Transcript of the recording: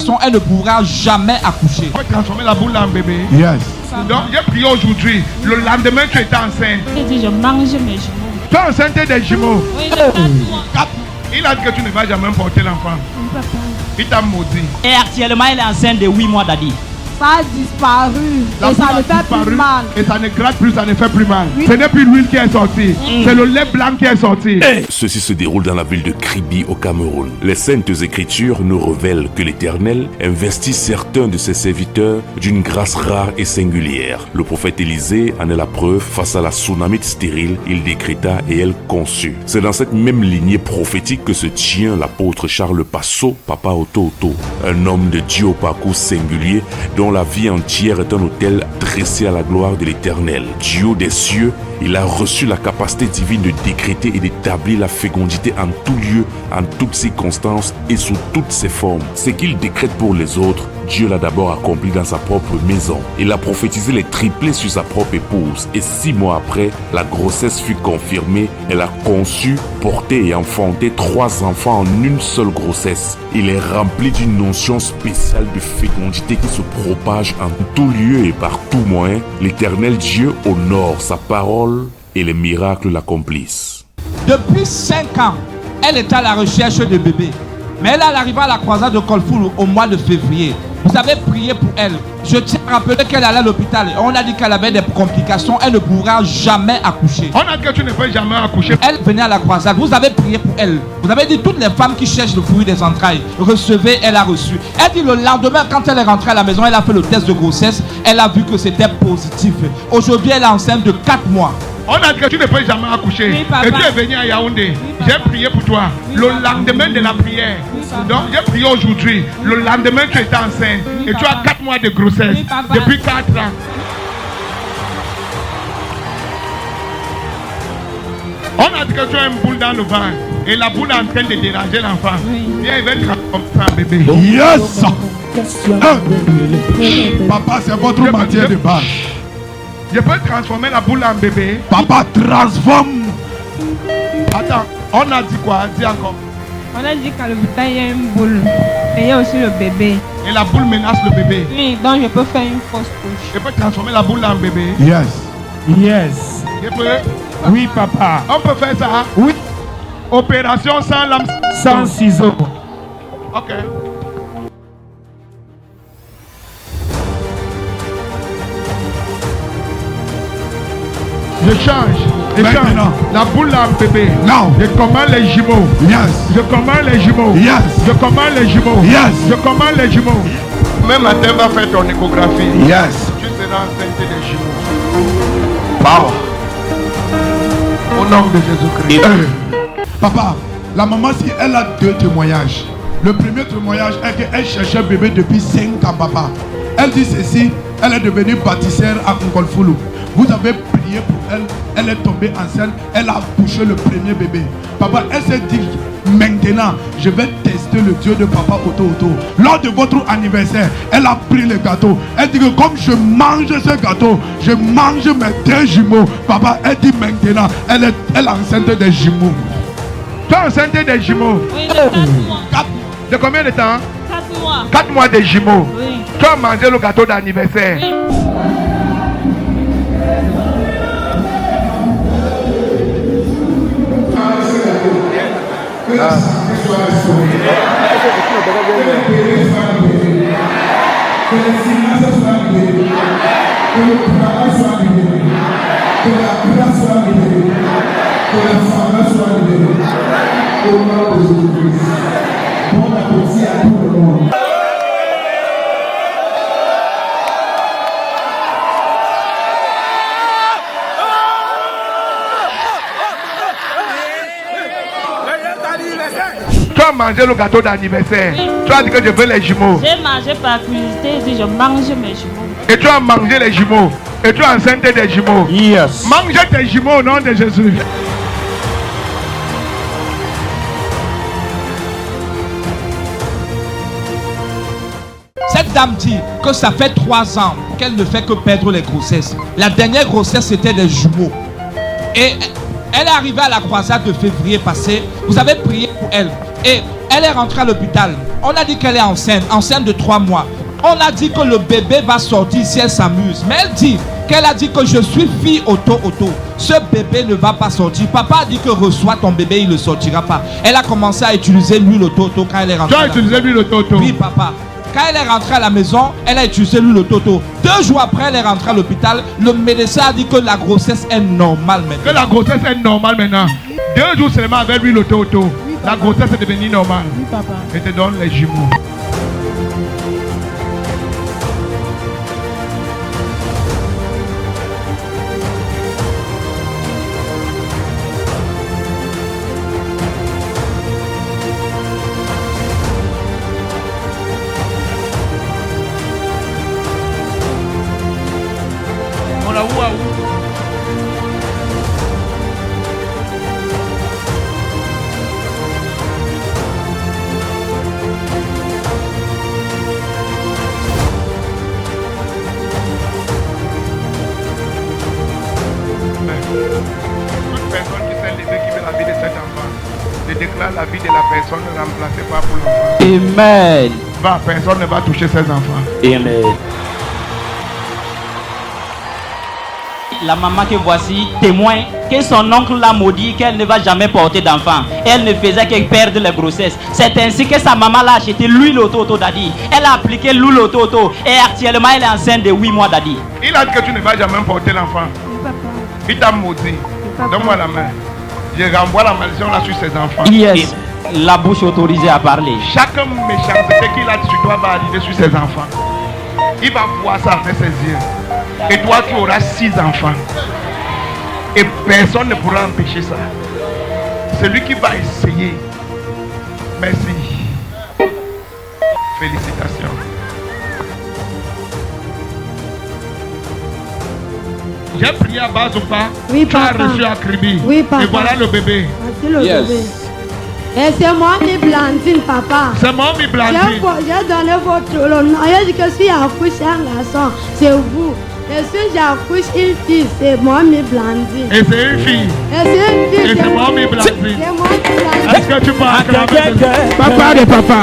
complications, elle ne pourra jamais accoucher. On peut transformer la boule en bébé. Yes. Donc j'ai prié aujourd'hui. Le lendemain, tu étais enceinte. J'ai dit, je mange mes jumeaux. Tu es enceinte des jumeaux. Oui, j'ai 4 mois. Il a dit que tu ne vas jamais porter l'enfant. Il t'a maudit. Et actuellement, elle est enceinte de 8 mois d'Adi. Ça a disparu La et ça boule ne a fait disparu plus mal. et ça ne gratte plus, ça ne fait plus mal. Oui. Ce n'est plus l'huile qui est sortie, c'est le lait blanc qui est sorti. Ceci se déroule dans la ville de Kribi au Cameroun. Les Saintes Écritures nous révèlent que l'Éternel investit certains de ses serviteurs d'une grâce rare et singulière. Le prophète Élisée en est la preuve. Face à la tsunamite stérile, il décréta et elle conçut. C'est dans cette même lignée prophétique que se tient l'apôtre Charles Passo, Papa Oto Oto, un homme de Dieu au parcours singulier dont la vie entière est un autel dressé à la gloire de l'Éternel. Dieu des cieux, il a reçu la capacité divine de décréter et d'établir la fécondité en tout lieu, en toutes circonstances et sous toutes ses formes. Ce qu'il décrète pour les autres, Dieu l'a d'abord accompli dans sa propre maison. Il a prophétisé les triplés sur sa propre épouse. Et 6 mois après, la grossesse fut confirmée. Elle a conçu, porté et enfanté 3 enfants en une seule grossesse. Il est rempli d'une notion spéciale de fécondité qui se propage en tout lieu et par tout moyen. L'Éternel Dieu honore sa parole et les miracles l'accomplissent. Depuis 5 ans, elle est à la recherche de bébés. Mais elle est arrivée à la croisade de Kolfoul au mois de février. Vous avez prié pour elle. Je tiens à rappeler qu'elle allait à l'hôpital. On a dit qu'elle avait des complications. Elle ne pourra jamais accoucher. On a dit que tu ne peux jamais accoucher. Elle venait à la croisade. Vous avez prié pour elle. Vous avez dit toutes les femmes qui cherchent le fruit des entrailles, recevez, elle a reçu. Elle dit le lendemain, quand elle est rentrée à la maison, elle a fait le test de grossesse. Elle a vu que c'était positif. Aujourd'hui, elle est enceinte de 4 mois. On a dit que tu ne peux jamais accoucher. Oui, papa. Et tu es venu à Yaoundé. Oui, J'ai prié pour toi. Oui, Le papa. lendemain de la prière. Oui, papa. Donc j'ai prié aujourd'hui. Le lendemain, tu étais enceinte. Oui, et tu papa. as 4 mois de grossesse. Oui, papa. Depuis 4 ans. On a dit que tu as une boule dans le ventre. Et la boule est en train de déranger l'enfant. Oui. Viens, il va être comme ça, bébé. Yes. Papa, c'est votre matière de base. Je peux transformer la boule en bébé. Papa, transforme. Attends, on a dit quoi? Dis encore. On a dit qu'à l'hôpital, il y a une boule. Et il y a aussi le bébé. Et la boule menace le bébé. Oui, donc je peux faire une fausse couche. Je peux transformer la boule en bébé. Yes. Yes. Je peux. Oui, papa. On peut faire ça. Oui. Opération sans lame. Sans ciseaux. Ok. Je change. Je change. Maintenant. La boule en bébé. Now. Je commande les jumeaux. Yes. Je commande les jumeaux. Yes. Je commande les jumeaux. Yes. Je commande les jumeaux. Même matin, va faire ton échographie. Yes. Tu seras enceinte des jumeaux. Power. Au nom de Jésus-Christ. Papa, la maman, si elle a 2 témoignages. Le premier témoignage est qu'elle cherchait un bébé depuis 5 ans, papa. Elle dit ceci, elle est devenue pâtissière à Nkolfoulou. Vous avez prié pour elle, elle est tombée enceinte, elle a accouché le premier bébé. Papa, elle s'est dit, maintenant, je vais tester le Dieu de Papa Oto Oto. Lors de votre anniversaire, elle a pris le gâteau. Elle dit que comme je mange ce gâteau, je mange mes 2 jumeaux. Papa, elle dit maintenant, elle est enceinte des jumeaux. Tu es enceinte des jumeaux. Oui, de 4 mois. De combien de temps? 4 mois. 4 mois de jumeaux. Oui. Tu as mangé le gâteau d'anniversaire. Oui. Tu as mangé le gâteau d'anniversaire. Oui. Tu as dit que je veux les jumeaux. J'ai mangé par curiosité, j'ai dit je mange mes jumeaux. Et tu as mangé les jumeaux. Et tu es enceinte des jumeaux. Yes. Mange tes jumeaux au nom de Jésus. Cette dame dit que ça fait 3 ans qu'elle ne fait que perdre les grossesses. La dernière grossesse, c'était des jumeaux. Et elle est arrivée à la croisade de février passé. Vous avez prié pour elle. Et elle est rentrée à l'hôpital. On a dit qu'elle est enceinte de 3 mois. On a dit que le bébé va sortir si elle s'amuse. Mais elle dit qu'elle a dit que je suis fille auto. Ce bébé ne va pas sortir. Papa a dit que reçois ton bébé, il ne sortira pas. Elle a commencé à utiliser l'huile auto quand elle est rentrée. Tu as utilisé l'huile auto? Oui, papa. Quand elle est rentrée à la maison, elle a utilisé l'huile auto. 2 jours après, elle est rentrée à l'hôpital. Le médecin a dit que la grossesse est normale maintenant. Que la grossesse est normale maintenant. 2 jours seulement avec l'huile auto. La grossesse est devenue normale. Oui, papa. Et te donne les jumeaux. On a où à où? Toute personne qui s'est levée qui veut la vie de cet enfant, je déclare la vie de la personne remplacée par pour l'enfant. Amen. Personne ne va toucher ses enfants. Amen. La maman que voici témoin que son oncle l'a maudit qu'elle ne va jamais porter d'enfant. Elle ne faisait que perdre les grossesses. C'est ainsi que sa maman l'a acheté l'huile auto daddy. Elle a appliqué l'huile auto et actuellement elle est enceinte de 8 mois daddy. Il a dit que tu ne vas jamais porter l'enfant. Oui, papa. Il t'a maudit. papa. Donne-moi la main. Je renvoie la malédiction là sur ses enfants. Yes. La bouche autorisée à parler. Chaque méchanceté qu'il a sur toi va arriver sur ses enfants. Il va voir ça avec ses yeux. Et toi tu auras 6 enfants. Et personne ne pourra empêcher ça. C'est lui qui va essayer. Merci. Félicitations. J'ai prié à base ou pas? Oui, tu as papa. reçu à Kribi. Oui, papa. Et voilà le bébé. Voici le bébé. Et c'est moi, mi Blandine, papa. C'est moi, mi Blandine. J'ai donné votre nom. J'ai dit que si j'accouche un garçon, c'est vous. Et si j'accouche une fille, c'est moi, mi Blandine. Et c'est une fille. Et c'est une fille. Et c'est moi, mi Blandine. C'est moi, mi Blandine. Est-ce que tu peux acclamer? Papa de papa.